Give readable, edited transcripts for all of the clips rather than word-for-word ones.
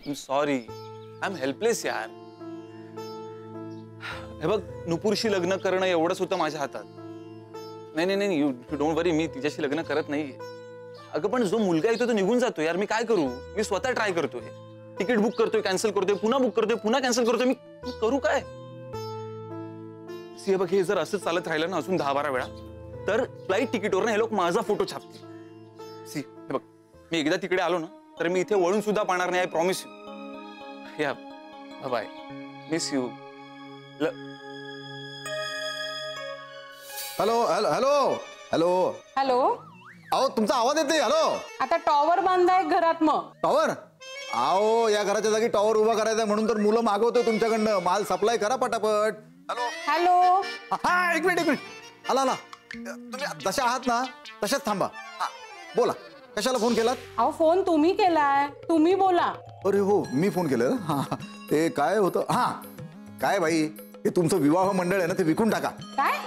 Sorry, I am helpless यार. हे बघ, नुपूरशी लग्न करणं एवढंच होतं माझ्या हातात. नाही नाही नाही, यू डोंट वरी, मी तिच्याशी लग्न करत नाहीये. अगं पण जो मुलगा येतो तो निघून जातो यार, मी काय करू? मी स्वतः ट्राय करतोय, तिकीट बुक करतोय, कॅन्सल करतोय, पुन्हा बुक करतोय, पुन्हा कॅन्सल करतोय. मी करू काय? हे बघ, हे जर असं चालत राहिलं ना अजून 10-12 वेळा, तर फ्लाईट तिकीटवर ना हे लोक माझा फोटो छापतील. सी, हे बघ, मी एकदा तिकडे आलो ना तर मी इथे वळून सुद्धा पाहणार नाही. I promise you. या bye, miss you. Hello hello hello hello hello. अहो तुमचा आवाज येते. हॅलो. आता टॉवर बांधाय घरात. मग टॉवर? अहो या घराच्या जागी टॉवर उभा करायचा म्हणून तर मुलं मागवतोय तुमच्याकडनं. माल सप्लाय करा पटापट. Hello hello. हा, एक मिनिट. आला आला. तुम्ही जशा आहात ना तशाच थांबा. हा बोला, कशाला फोन केलात? अहो फोन तुम्ही केलाय, तुम्ही बोला. अरे हो, मी फोन केलं. हा, ते काय होतं, हा काय बाई, ते तुमचं विवाह मंडळ आहे ना, ते विकून टाका. काय?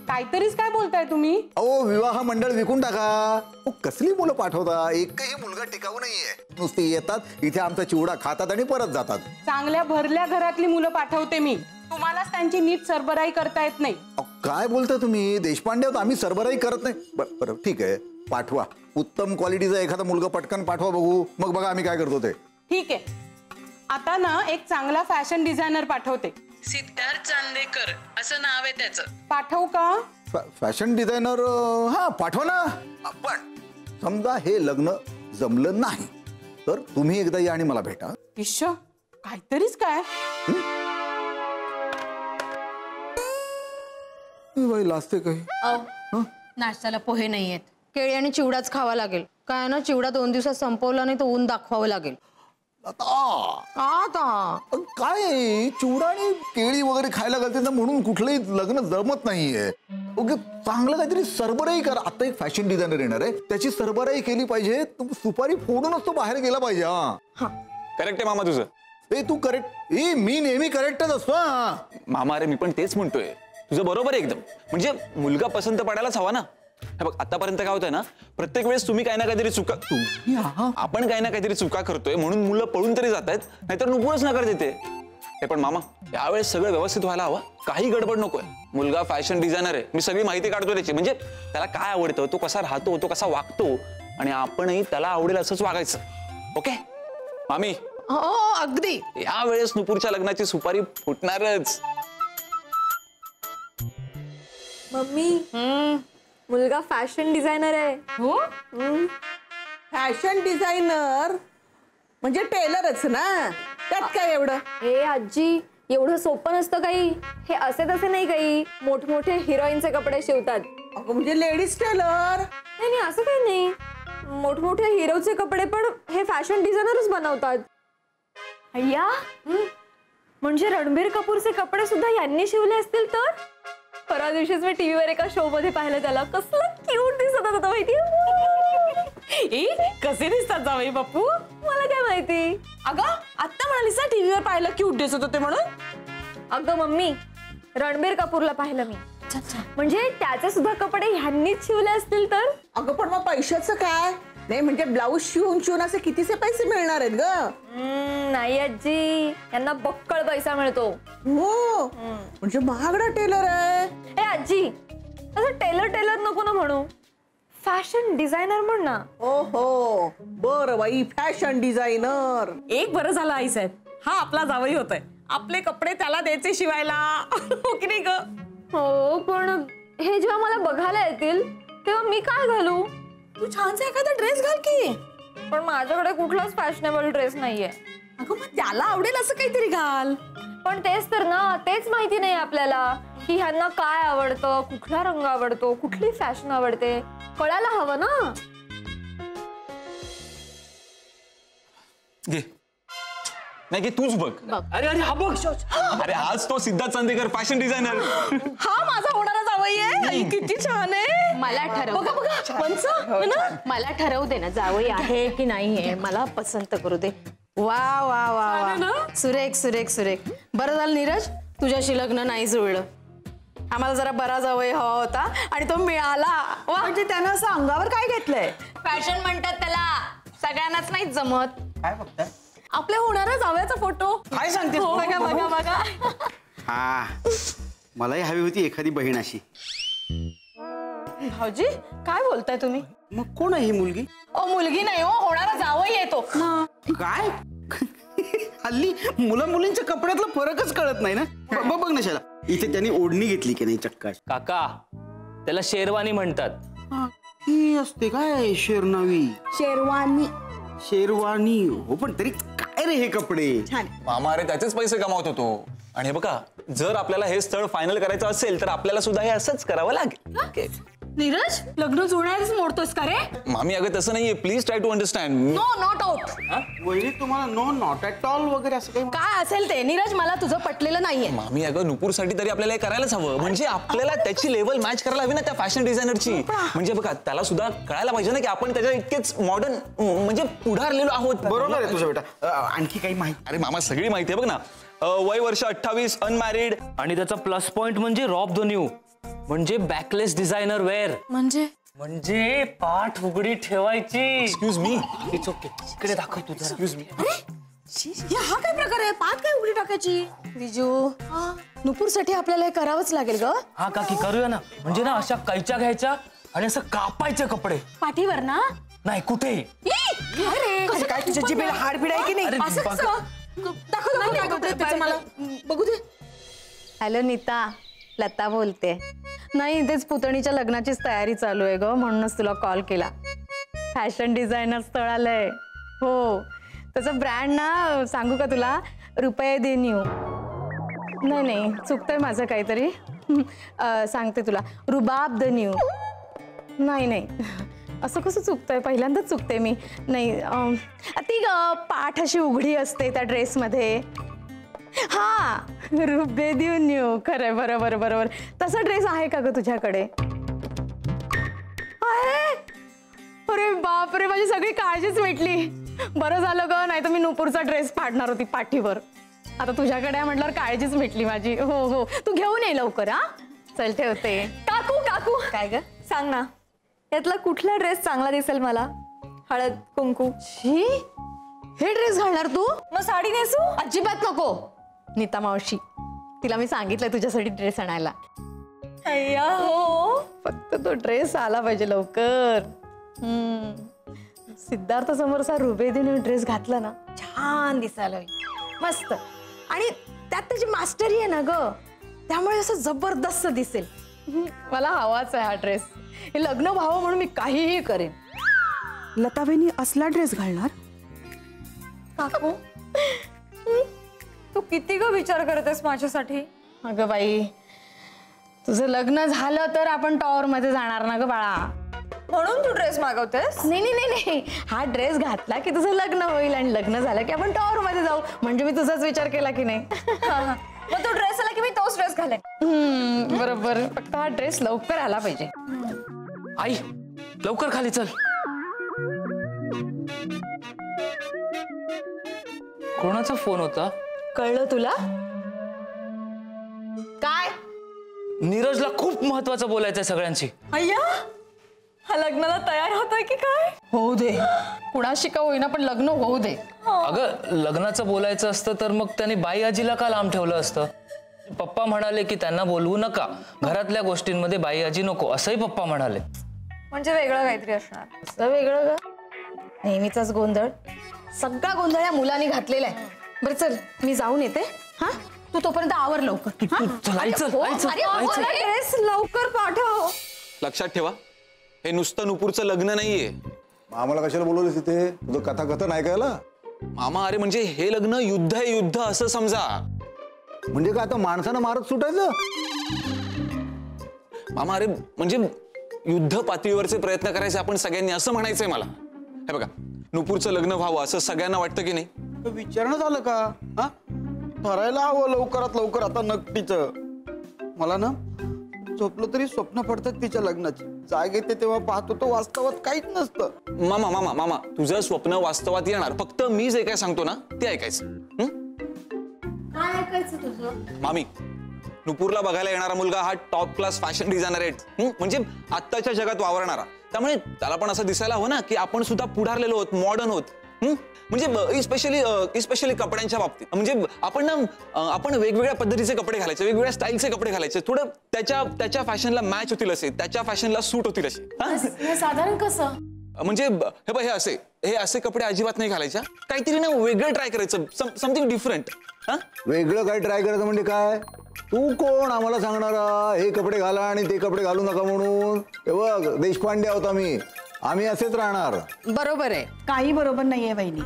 काहीतरीच काय बोलताय तुम्ही? अहो विवाह मंडळ विकून टाका. कसली मुलं पाठवता? एकही मुलगा टिकाऊ नाहीये. नुसती येतात इथे आमचा चिवडा खातात आणि परत जातात. चांगल्या भरल्या घरातली मुलं पाठवते मी. तुम्हालाच त्यांची नीट सरबराई करता येत नाही. काय बोलता तुम्ही? देशपांडे आहोत आम्ही, सरबराई करत नाही. बरं ठीक आहे, पाठवा. उत्तम क्वालिटीचा एखादा मुलगा पटकन पाठवा, बघू. मग बघा आम्ही काय करतो ते. ठीक आहे. आता ना एक चांगला फॅशन डिझायनर पाठवते. सिद्धार्थ चांदेकर असं नाव आहे त्याचं. पाठवू का? Fashion designer? हा पाठवा ना. पण समजा हे लग्न जमलं नाही तर तुम्ही एकदा या आणि मला भेटा. ईश्वर, काहीतरीच काय. बाई लाजते काही. नाश्त्याला पोहे नाहीयेत, केळी आणि चिवडाच खावा लागेल. काय ना, चिवडा 2 दिवसात संपवला नाही तर ऊन दाखवावं लागेल. आता काय चिवडा आणि केळी वगैरे खायला घालते ना म्हणून कुठलंही लग्न जमत नाहीये. ओके, चांगलं काहीतरी सरबराई करा. आता एक फॅशन डिझायनर येणार आहे, त्याची सरबराई केली पाहिजे. सुपारी फोडूनच तो बाहेर गेला पाहिजे. हा करेक्ट आहे मामा तुझं. तू करेक्ट. मी नेहमी करेक्टच असतो. मामा अरे, मी पण तेच म्हणतोय, तुझं बरोबर आहे एकदम. म्हणजे मुलगा पसंत पडायलाच हवा ना. हे बघ, आतापर्यंत काय होतंय ना, प्रत्येक वेळेस तुम्ही काही ना काहीतरी चुका, आपण काही ना काहीतरी चुका करतोय म्हणून मुलं पळून तरी जात आहेत, नाहीतर नुपूरच नकार देते. हे पण मामा, यावेळेस सगळं व्यवस्थित व्हायला हवं, काही गडबड नकोय. मुलगा फॅशन डिझायनर आहे, मी सगळी माहिती काढतोय त्याची. म्हणजे त्याला काय आवडतं, तो कसा राहतो, तो कसा वागतो, आणि आपणही त्याला आवडेल असंच वागायचं. ओके मामी? हो अगदी. यावेळेस नुपूरच्या लग्नाची सुपारी फुटणारच. मम्मी, मुलगा फॅशन डिझायनर आहे. हो, फॅशन डिझायनर म्हणजे टेलरच ना, त्यात काय एवढं? हे आजी, एवढं सोपं नसतं काही. हे असे तसे नाही, काही मोठमोठे हिरोईनचे कपडे शिवतात. अगं म्हणजे लेडीज टेलर? नाही असं काही नाही. मोठमोठे हिरोचे कपडे पण हे फॅशन डिझायनरच बनवतात. अय्या, म्हणजे रणबीर कपूरचे कपडे सुद्धा यांनी शिवले असतील तर? परवा दिवशीच मी टीव्हीवर एका शो मध्ये पाहिलं त्याला. कसलं क्यूट दिसत होता माहिती. कसे दिसतात जावई बापू? मला काय माहिती. अगं आता म्हणालीस ना टीव्हीवर पाहिलं क्यूट दिसत होते म्हणून. अगं मम्मी, रणबीर कपूरला पाहिलं मी. म्हणजे त्याचे सुद्धा कपडे ह्यांनीच शिवले असतील तर? अगं पण मग पैशाचं काय? नाही म्हणजे ब्लाऊज शिवून असे कितीचे पैसे मिळणार आहेत ग? नाही आजी, यांना बक्कळ पैसा मिळतो. हो, म्हणजे महागडा टेलर आहे. ए आजी, असं टेलर नको ना म्हणू, फॅशन डिझायनर म्हण ना. ओहो, बरं बाई, फॅशन डिझायनर. एक बरं झालं आई साहेब, हा आपला जावई होतोय. आपले कपडे त्याला द्यायचे शिवायला. हो की नाही ग? हो, पण हे जेव्हा मला बघायला येतील तेव्हा मी काय घालू? तू छानसा एखादा ड्रेस घाल की. पण माझ्याकडे कुठलाच फॅशनेबल ड्रेस नाहीये. अगं मग त्याला आवडेल असं काहीतरी घाल. पण तेच तर ना, तेच माहिती नाही आपल्याला की ह्यांना काय आवडतं, कुठला रंग आवडतो, कुठली फॅशन आवडते, कळायला हवं ना. घे, नाही घे, तूच बघ. अरे अरे हा बघ. अरे हाच तो सिद्धार्थ चांदेकर, फॅशन डिझायनर. हा माझा होणारा जावई आहे. किती छान आहे. मला ठरव, बघा बघा पंच ना, मला ठरवू दे ना, जावई आहे की नाहीये, मला पसंत करू दे. वा वा वा वा, सुरेख सुरेख सुरेख. बरं झालं नीरज, तुझ्याशी लग्न नाही जुळलं. आम्हाला जरा बरा जावई हवा होता आणि तो मिळाला. म्हणजे त्यानं असं अंगावर काय घेतलंय? फॅशन म्हणतात त्याला, सगळ्यांनाच नाही जमत. काय बघताय? आपल्या होणाऱ्या जावयाचा फोटो. काय सांगते बघा बघा बघा. हा मलाही हवी होती एखादी बहीण अशी. भाऊजी काय बोलताय तुम्ही? मग कोण आहे ही मुलगी? मुलगी नाही हो, होणारा जावई येतो. काय हल्ली मुला मुलींच्या कपड्यातला फरकच कळत नाही ना. बघ ना शाला, इथे त्यांनी ओढणी घेतली की नाही चक्काश. काका त्याला शेरवानी म्हणतात. ही असते काय शेरनावी? शेरवानी. शेरवानी हो, पण तरी काय रे हे कपडे. मामा अरे त्याचेच पैसे कमावत होतो. आणि हे बघा, जर आपल्याला हे स्थळ फायनल करायचं असेल तर आपल्याला सुद्धा हे असंच करावं लागेल. नीरज लग्न जुळणारच मोडतोस का रे? मामी अगं तसं नाहीये, please try to understand. No not out. वहिनी तुम्हाला नो नॉट ॲट ऑल वगैरे असं काही? काय असेल ते नीरज, मला तुझं पटलेलं नाहीये. मामी अगं नुपूरसाठी तरी आपल्याला हे करायलाच हवं. म्हणजे आपल्याला त्याची लेवल मॅच करायला हवी ना त्या फॅशन डिझायनरची. म्हणजे बघा त्याला सुद्धा कळायला पाहिजे ना की आपण त्याच्या इतकेच मॉडर्न म्हणजे पुढारलेलो आहोत. बरोबर आहे तुझं बेटा. आणखी काही माहिती? अरे मामा सगळी माहिती आहे बघ ना. वय वर्ष 28, अनमॅरिड. आणि त्याचा प्लस पॉइंट म्हणजे रॉब द न्यू, म्हणजे बॅकलेस डिझायनर वेअर. म्हणजे पाठ उघडी ठेवायची. Excuse me. It's okay. इकडे दाखव तू जरा. Excuse me. हा काय प्रकार आहे? पाठ काय उघडी टाकायची? विजू, नुपूरसाठी आपल्याला हे करावंच लागेल ग. हा काकी करूया ना. म्हणजे ना अशा कैच्या घ्यायच्या आणि असं कापायचे कपडे. पाठीवर ना? नाही कुठे. काय तुझ्या जिभेला हाडबीड आहे की नाही? अरे बघ. मला बघू दे. हॅलो नीता, लता बोलते. नाही तेच पुतणीच्या लग्नाचीच तयारी चालू आहे ग, म्हणूनच तुला कॉल केला. फॅशन डिझायनर स्थळ आलंय. हो, त्याचं ब्रँड ना सांगू का तुला? रुपये दे न्यू. नाही चुकतंय माझं काहीतरी. सांगते तुला, रुबाब द न्यू. नाही असं कसं चुकतंय? पहिल्यांदाच चुकते मी. नाही ती पाठ अशी उघडी असते त्या ड्रेसमध्ये. हा रुबे देऊ न्यू. खरंय, बरोबर. तसा ड्रेस आहे का ग तुझ्याकडे? अरे बापरे, माझी सगळी काळजीच मिटली. बरं झालं ग, नाही तर मी नुपूरचा ड्रेस फाडणार होती पाठीवर. आता तुझ्याकडे आहे म्हटल्यावर काळजीच मिटली माझी. हो तू घेऊन ये लवकर. हा चल ठेवते. काकू काय ग? सांग ना, यातला कुठला ड्रेस चांगला दिसेल मला? हळद कुंकू. हे ड्रेस घालणार तू? मग साडी नेसू? अजिबात नको. नीता मावशी, तिला मी सांगितलंय तुझ्यासाठी ड्रेस आणायला. अय्या हो. फक्त तो ड्रेस आला पाहिजे लवकर. सिद्धार्थ समोरचा रुबेदीने ड्रेस घातला ना, छान दिसायला मस्त. आणि त्यात त्याची मास्टरी आहे ना ग, त्यामुळे असं जबरदस्त दिसेल. मला हवाच आहे हा ड्रेस. हे लग्न व्हावं म्हणून मी काहीही करेन. लताबाईंनी असला ड्रेस घालणार? काकू तू किती ग विचार करतेस माझ्यासाठी? अगं बाई, तुझं लग्न झालं तर आपण टॉवर मध्ये जाणार ना ग बाळा. म्हणून तू ड्रेस मागवतेस? नाही, हा ड्रेस घातला की तुझं लग्न होईल आणि लग्न झालं की आपण टॉवर मध्ये जाऊ. म्हणजे मी तुझाच विचार केला की नाही? मग तो ड्रेस आला की मी तोच ड्रेस घालेन. बरोबर. फक्त हा ड्रेस लवकर आला पाहिजे. आई लवकर खाली चल. कोणाचा फोन होता? कळलं तुला? काय? नीरजला खूप महत्वाचं बोलायचंय सगळ्यांशी. अय्या, हा लग्नाला तयार होतोय की काय? होऊ दे, कुणाशी का होईना पण लग्न होऊ दे. अगं लग्नाचं बोलायचं असतं तर मग त्यांनी बाई आजीला का लांब ठेवलं असतं? पप्पा म्हणाले की त्यांना बोलवू नका, घरातल्या गोष्टींमध्ये बाई आजी नको, असंही पप्पा म्हणाले. म्हणजे वेगळं काहीतरी असणार. असं वेगळं ग? नेहमीचाच गोंधळ. सगळा गोंधळ या मुलांनी घातलेला आहे. बरं चल, मी जाऊन येते. हा, तू तोपर्यंत आवर लवकर. ड्रेस लवकर पाठव. लक्षात ठेवा, हे नुसतं नुपूरचं लग्न नाहीये. आम्हाला कशाला बोलवलं तिथे? तुझं कथाकथन ऐकायला? मामा अरे म्हणजे हे लग्न युद्ध आहे, युद्ध असं समजा. म्हणजे काय आता माणसानं मारत सुटायचं? मामा अरे म्हणजे युद्ध पातळीवरचे प्रयत्न करायचे आपण सगळ्यांनी, असं म्हणायचंय मला. हे बघा, नुपूरचं लग्न व्हावं असं सगळ्यांना वाटतं की नाही? विचारणं झालं का? हा, ठरायला हवं लवकरात लवकर आता नक्कीच. मला ना झोपलं तरी स्वप्न पडतात तिच्या लग्नाची. जाग येते तेव्हा पाहतो तो वास्तवात काहीच नसतं. मामा तुझं स्वप्न वास्तवात येणार, फक्त मी जे काय सांगतो ना ते ऐकायचं. काय ऐकायचं तुझं? मामी, नुपूरला बघायला येणारा मुलगा हा टॉप क्लास फॅशन डिझायनर आहे. म्हणजे आत्ताच्या जगात वावरणारा. त्यामुळे त्याला पण असं दिसायला हवं ना की आपण सुद्धा पुढारलेलो आहोत, मॉडर्न आहोत. म्हणजे स्पेशली कपड्यांच्या बाबतीत म्हणजे आपण वेगवेगळ्या पद्धतीचे कपडे घालायचे, वेगवेगळ्या स्टाईलचे कपडे घालायचे, थोडं त्याच्या फॅशनला मॅच होतील असे, त्याच्या फॅशनला सूट होतील असे. हे साधारण कसं? म्हणजे हे असे कपडे अजिबात नाही घालायचे. काहीतरी ना वेगळं ट्राय करायचं, समथिंग डिफरंट. वेगळं काय ट्राय करायचं म्हणजे काय? तू कोण आम्हाला सांगणारा हे कपडे घाला आणि ते कपडे घालू नका म्हणून? हे बघ, देशपांडे आहोत आम्ही असेच राहणार. बरोबर आहे. काही बरोबर नाहीये वहिनी.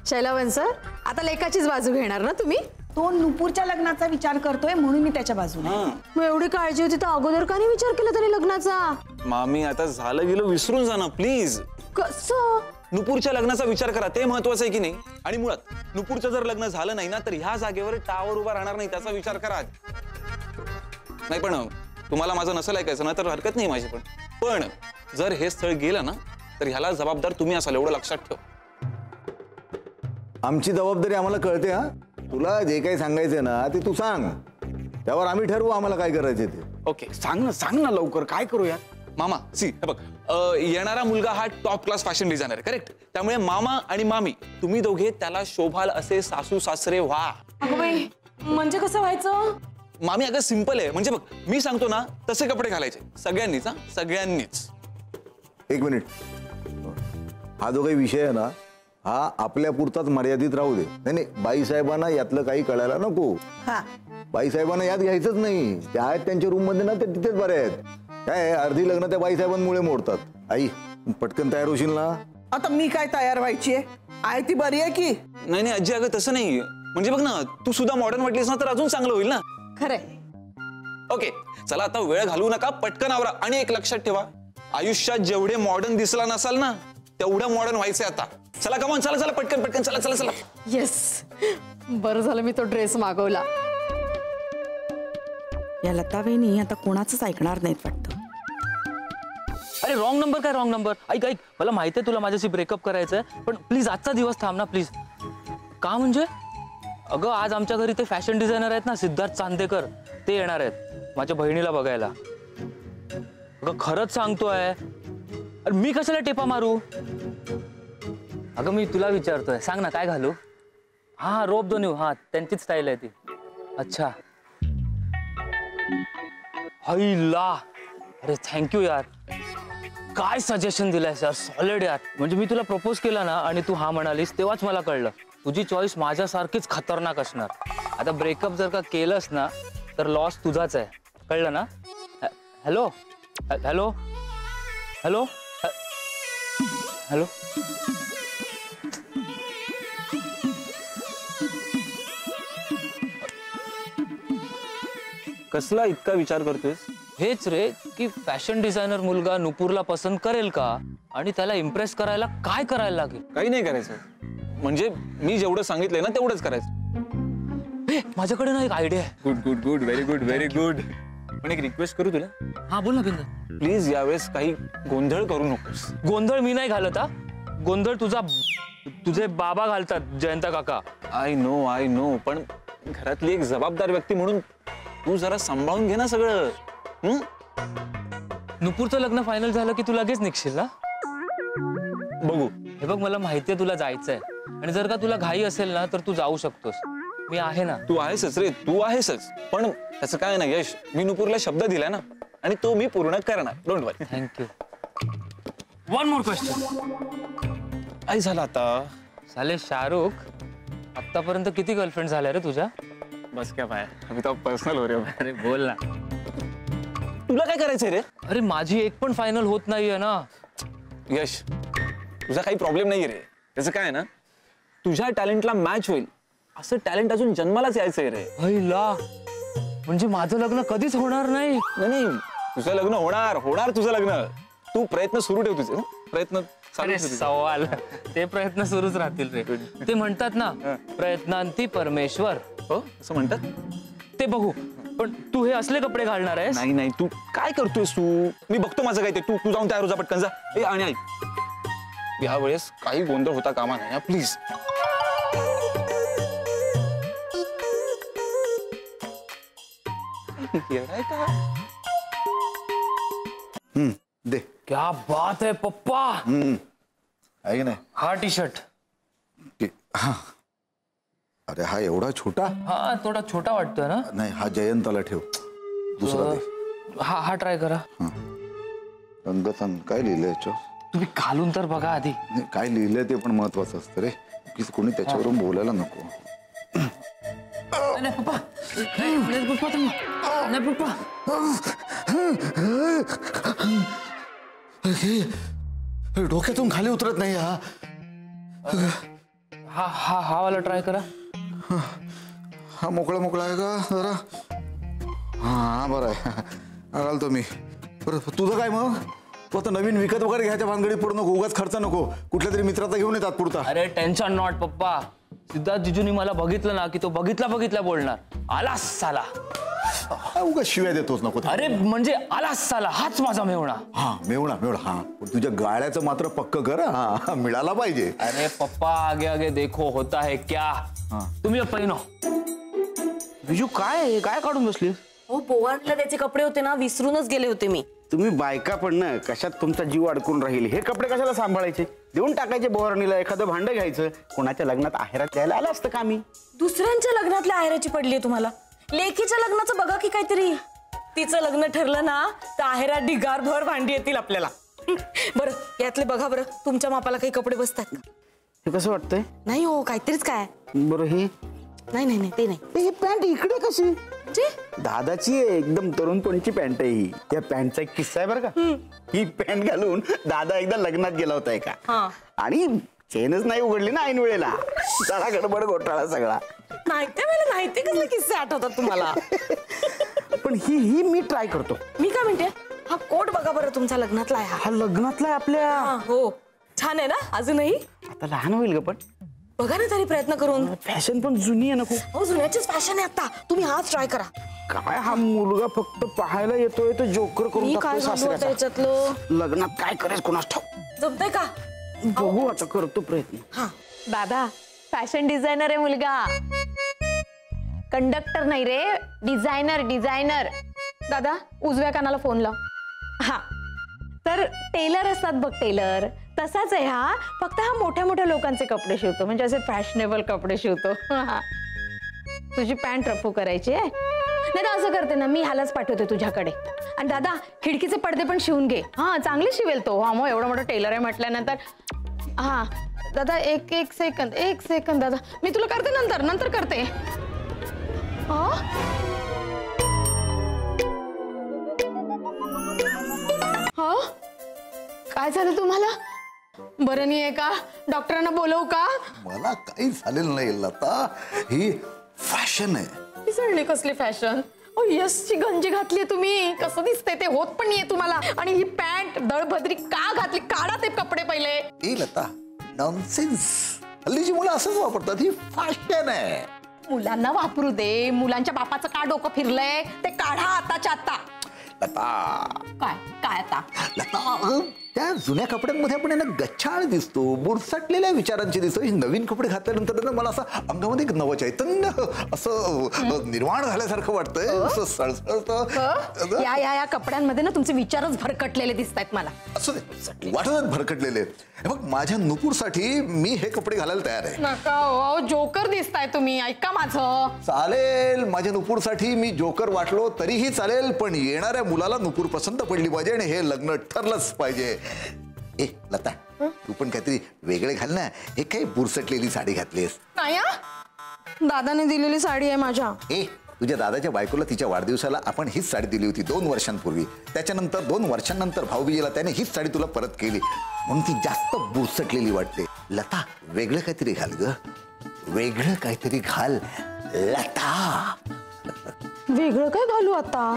शैलावन सर, आता लेकाचीच बाजू घेणार ना तुम्ही? तो नुपूरच्या लग्नाचा विचार करतोय म्हणून मी त्याच्या बाजूने. मग एवढी काळजी होती तर अगोदर का नाही विचार केला तरी लग्नाचा? मामी आता झालं गेलं विसरून जा ना प्लीज. कसं? नुपूरच्या लग्नाचा विचार करा, ते महत्वाचं आहे की नाही. आणि मुळात नुपूरचं जर लग्न झालं नाही ना तर ह्या जागेवर टावर उभा राहणार नाही, त्याचा विचार करा. नाही पण तुम्हाला माझं नसेल ऐकायचं ना तर हरकत नाही माझी, पण जर हे स्थळ गेलं ना तर ह्याला जबाबदार तुम्ही असाल, एवढं लक्षात ठेव. आमची जबाबदारी आम्हाला कळते. हा, तुला जे काही सांगायचंय ना ते तू सांग, त्यावर आम्ही ठरवू आम्हाला काय करायचे ते. ओके सांग ना लवकर, काय करूया? मामा सी हे बघ, येणारा मुलगा हा टॉप क्लास फॅशन डिझायनर आहे, करेक्ट. त्यामुळे मामा आणि मामी तुम्ही दोघे त्याला शोभाल असे सासू सासरे व्हा. अगं बाई, म्हणजे कसं व्हायचं? मामी अगं सिंपल आहे. म्हणजे बघ, मी सांगतो ना तसे कपडे घालायचे सगळ्यांनीच. सगळ्यांनीच. एक मिनिट, हा जो काही विषय आहे ना हा आपल्या पुरताच मर्यादित राहू दे. नाही बाईसाहेबांना यातलं काही कळायला नको. बाईसाहेबांना यात घ्यायचंच नाही. त्या आहेत त्यांच्या रूम मध्ये ना, ते तिथेच बरे आहेत. काय अर्धी लग्न त्या बाईसाहेबांमुळे मोडतात. आई पटकन तयार होशील ना? आता मी काय तयार व्हायची आहे ती बरी आहे की नाही अज्जी, अगं तसं नाही. म्हणजे बघ ना, तू सुद्धा मॉडर्न वाटलीस ना तर अजून चांगलं होईल ना. खरंय. ओके चला, आता वेळ घालवू नका, पटकन आवरा. आणि एक लक्षात ठेवा, आयुष्यात जेवढे मॉडर्न दिसला नसाल ना तेवढं मॉडर्न व्हायचंय आता. चला कमॉन, चला पटकन चला. येस, बरं झालं मी तो ड्रेस मागवला. या लता वहिनी आता कोणाचंच ऐकणार नाहीत वाटतं. अरे रॉंग नंबर काय रॉंग नंबर? ऐक मला माहिती आहे तुला माझ्याशी ब्रेकअप करायचंय, पण प्लीज आजचा दिवस थांब ना प्लीज. का म्हणजे? अगं आज आमच्या घरी ते फॅशन डिझायनर आहेत ना, सिद्धार्थ चांदेकर, ते येणार आहेत माझ्या बहिणीला बघायला. अगं खरंच सांगतोय. अरे मी कशाला टेपा मारू? अगं मी तुला विचारतोय, सांग ना काय घालू? हा रोप दोन्ही, हा त्यांचीच स्टाईल आहे ती. अच्छा हैला, अरे थँक्यू यार, काय सजेशन दिलायस यार, सॉलिड यार. म्हणजे मी तुला प्रपोज केला ना आणि तू हा म्हणालीस तेव्हाच मला कळलं तुझी चॉईस माझ्यासारखीच खतरनाक असणार. आता ब्रेकअप जर का केलंस ना तर लॉस तुझाच आहे, कळलं ना? Hello hello hello hello. कसला इतका विचार करतोयस? हेच रे, की फॅशन डिझायनर मुलगा नुपूरला पसंत करेल का आणि त्याला इम्प्रेस करायला काय करायला लागेल? काही नाही करायचं. म्हणजे मी जेवढं सांगितलंय ना तेवढंच करायचं. माझ्याकडे ना एक आयडिया आहे. Good very good. पण एक रिक्वेस्ट करू तुला? हा बोल ना बिंदा. प्लीज यावेळेस काही गोंधळ करू नकोस. गोंधळ मी नाही घालत. हा गोंधळ तुझे बाबा घालतात, जयंत काका. आय नो पण घरातली एक जबाबदार व्यक्ती म्हणून तू जरा सांभाळून घे ना सगळं. नुपूरचं लग्न फायनल झालं की तू लगेच निघशील ना? बघू. हे बघ, मला माहितीये तुला जायचंय आणि जर का तुला घाई असेल ना तर तू जाऊ शकतोस. मी आहे ना. तू आहेसच रे, तू आहेसच. पण त्याचं काय ना यश, मी नुपूरला शब्द दिलाय ना आणि तो मी पूर्ण करणार. Don't worry. Thank you. One more question. काय झालं आता? साले शाहरुख, आतापर्यंत किती गर्लफ्रेंड झाल्या रे तुझ्या? बस क्या पाय, अभी तो पर्सनल हो रही हो. अरे बोल ना. तुला काय करायचंय रे? अरे माझी एक पण फायनल होत नाहीये ना. यश, तुझा काही प्रॉब्लेम नाहीये रे. त्याचं काय ना, तुझ्या टॅलेंटला मॅच होईल असं टॅलेंट अजून जन्मालाच यायचंय रे. हैला, म्हणजे माझं लग्न कधीच होणार नाही? नाही तुझं लग्न होणार तुझं लग्न. तू प्रयत्न सुरू ठेव तुझे. प्रयत्न सवाल, ते प्रयत्न सुरूच राहतील रे. ते म्हणतात ना, प्रयत्नांती परमेश्वर. हो असं म्हणतात. ते बघू. पण तू हे असले कपडे घालणार आहेस? नाही तू काय करतोयस? तू मी बघतो माझं काय ते. तू जाऊन तयार हो जा पटकन जा. आणि ऐक, यावेळेस काही गोंधळ होता कामा नाही प्लीज. दे. क्या बात है पप्पा. आहे की नाही? हा टी शर्ट हा अरे हा एवढा छोटा? हा थोडा छोटा वाटतोय ना. नाही हा जयंताला ठेव, दुसरा दे. हा ट्राय करा. रंग सांग काय लिहिलंय याच्यावर? तुम्ही घालून तर बघा आधी. नाही, काय लिहिलंय ते पण महत्वाचं असतं रे, की कोणी त्याच्यावरून बोलायला नको. नाही पप्पा, नाही पप्पा तुम्ही, नाही पप्पा. डोक्यातून खाली उतरत नाही हा. हा हा हा वाला ट्राय करा. हा मोकळा मोकळा आहे का जरा? हा बरं आहे, घालतो मी. बरं तुझं काय मग? तू आता नवीन विकत वगैरे घ्यायच्या भानगडीत पडू नको, उगाच खर्च नको. कुठल्या तरी मित्राचा घेऊन येतात पुरता. अरे टेन्शन नॉट पप्पा. सिद्धार्थ जिजूनी मला बघितलं ना की तो बघितला बोलणार आलास साला. उगाच शिव्या देतोच नको. अरे म्हणजे आलास साला हाच माझा मेवणा. हा मेवणा हा. पण तुझ्या गाळ्याचं मात्र पक्क कर, हा मिळाला पाहिजे. अरे पप्पा आगे आगे देखो होता है क्या. तुम्ही पहिनो. बिजू काय काढून बसली? हो पोवाडला त्याचे कपडे होते ना, विसरूनच गेले होते मी. तुम्ही बायका पण ना कशात तुमचा जीव अडकून राहील. हे कपडे कशाला सांभाळायचे? देऊन टाकायचे बोरणीला. एखादं भांडं घ्यायचं. कोणाच्या लग्नात आहेरात द्यायला आलं असतं का मी? दुसऱ्यांच्या लग्नातल्या आहेराची पडली तुम्हाला. लेकीच्या लग्नाचं बघा की काहीतरी. तिचं लग्न ठरलं ना तर आहेरात ढिगारभर भांडी येतील आपल्याला. बरं यातले बघा बरं, तुमच्या मापाला काही कपडे बसतात का? हे कसं वाटतंय? नाही हो काहीतरीच काय. बरं हे नाही ते नाही. ही पॅन्ट इकडे कशी? दादाची आहे, एकदम तरुणपणीची पॅन्ट आहे ही. त्या पॅन्टचा एक किस्सा आहे बरं का. ही पॅन्ट घालून दादा एकदा लग्नात गेला होता एका, आणि चेनच नाही उघडली ना ऐन वेळेला. त्याला गडबड घोटाळा सगळा. नाही ते कसले किस्से आठवतात तुम्हाला? पण ही मी ट्राय करतो. मी काय म्हणते, हा कोट बघा बरं तुमच्या लग्नातला आहे. हा लग्नातला आहे आपल्या. हो छान आहे ना अजूनही. आता लहान होईल का पण? बघा ना तरी प्रयत्न करून. फॅशन पण जुनी आहे ना खूप. हो जुन्याचीच फॅशन आहे आता. तुम्ही हाच ट्राय करा. काय हा मुलगा फक्त पाहायला येतोय तर जोकर करून मी काय टाकतोय सांगू आता सासऱ्याचा. याच्यातलं. लग्नात काय करायचं कोणास ठाऊक. जमतंय का? बघू आता, करतो प्रयत्न. हा दादा फॅशन डिझायनर आहे मुलगा, कंडक्टर नाही रे, डिझायनर. दादा उजव्या कानाला फोन लाव. हा तर टेलर असतात बघ, टेलर तसाच आहे हा. फक्त हा मोठ्या लोकांचे कपडे शिवतो, म्हणजे असे फॅशनेबल कपडे शिवतो. तुझी पॅन्ट रफू करायची आहे नाही तर असं करते ना, मी ह्यालाच पाठवते तुझ्याकडे. आणि दादा खिडकीचे पडदे पण शिवून घे. हा चांगले शिवेल तो. हा मग एवढा मोठा टेलर आहे म्हटल्यानंतर. हा दादा एक सेकंद दादा, मी तुला करते नंतर करते. काय झालं तुम्हाला? बरं नाही आहे का? डॉक्टरांना बोलवू का? मला काही झालेलं नाही लता, ही फॅशन आहे. ही कसली फॅशन? यशची गंजी घातली तुम्ही, कसं दिसतंय ते होत पण नाहीये तुम्हाला. आणि ही पॅन्ट दळभद्री का घातली? काढा ते कपडे पहिले. ए लता नॉनसेन्स. हल्लीची मुलं असंच वापरतात, ही फॅशन आहे. मुलांना वापरू दे. मुलांच्या बापाचं का डोकं फिरलंय ते काढा आताच्या आता. लता काय आता? लता त्या जुन्या कपड्यांमध्ये आपण यांना गच्छाळ दिसतो, बुरसटलेल्या विचारांची दिसतो. ही नवीन कपडे घातल्यानंतर मला असं अंगामध्ये एक नवं चैतन्य असं निर्माण झाल्यासारखं वाटतंय, असं सळसळतं. या कपड्यांमध्ये ना तुमचे विचारच भरकटलेले दिसत आहेत मला. असं दे, वाटत भरकटलेले. बघ माझ्या नुपूरसाठी मी हे कपडे घालायला तयार आहे. नका हो, जोकर दिसताय तुम्ही. ऐका माझं. चालेल, माझ्या नुपूरसाठी मी जोकर वाटलो तरीही चालेल, पण येणाऱ्या मुलाला नुपूर पसंत पडली पाहिजे आणि हे लग्न ठरलंच पाहिजे. ए लता तू पण काहीतरी वेगळे घाल ना. हे काही बुरसटलेली साडी घातलीस. नाही दादाने दिलेली साडी आहे माझ्या. ए तुझ्या दादाच्या बायकोला तिच्या वाढदिवसाला आपण हीच साडी दिली होती 2 वर्षांपूर्वी. त्याच्यानंतर 2 वर्षांनंतर भाऊबीजेला त्याने हीच साडी तुला परत केली, म्हणून ती जास्त बुरसटलेली वाटते. लता वेगळं काहीतरी घाल ग, वेगळं काहीतरी घाल लता. वेगळं काय घालू आता?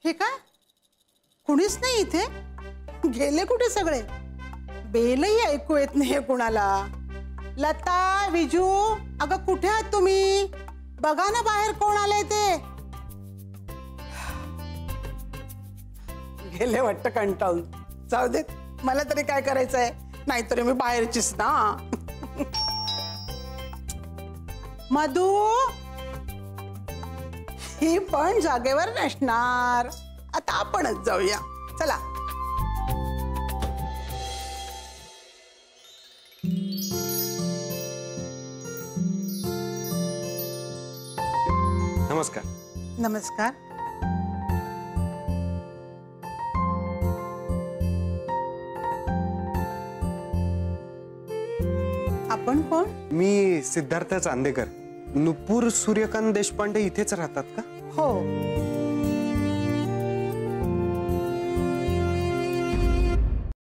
हे काय कुणीच नाही इथे? गेले कुठे सगळे? बेलही ऐकू येत नाही कुणाला. लता, विजू, अगं कुठे आहात तुम्ही? बघा ना बाहेर कोण आलंय ते. गेले वाटतं कंटाळून. जाऊ देत, मला तरी काय करायचंय, नाहीतरी मी बाहेरचीच ना. मधू ही पण जागेवर नसणार. आता आपणच जाऊया चला. नमस्कार. नमस्कार. आपण कोण? मी सिद्धार्थ चांदेकर. नुपूर सूर्यकांत देशपांडे इथेच राहतात का? हो,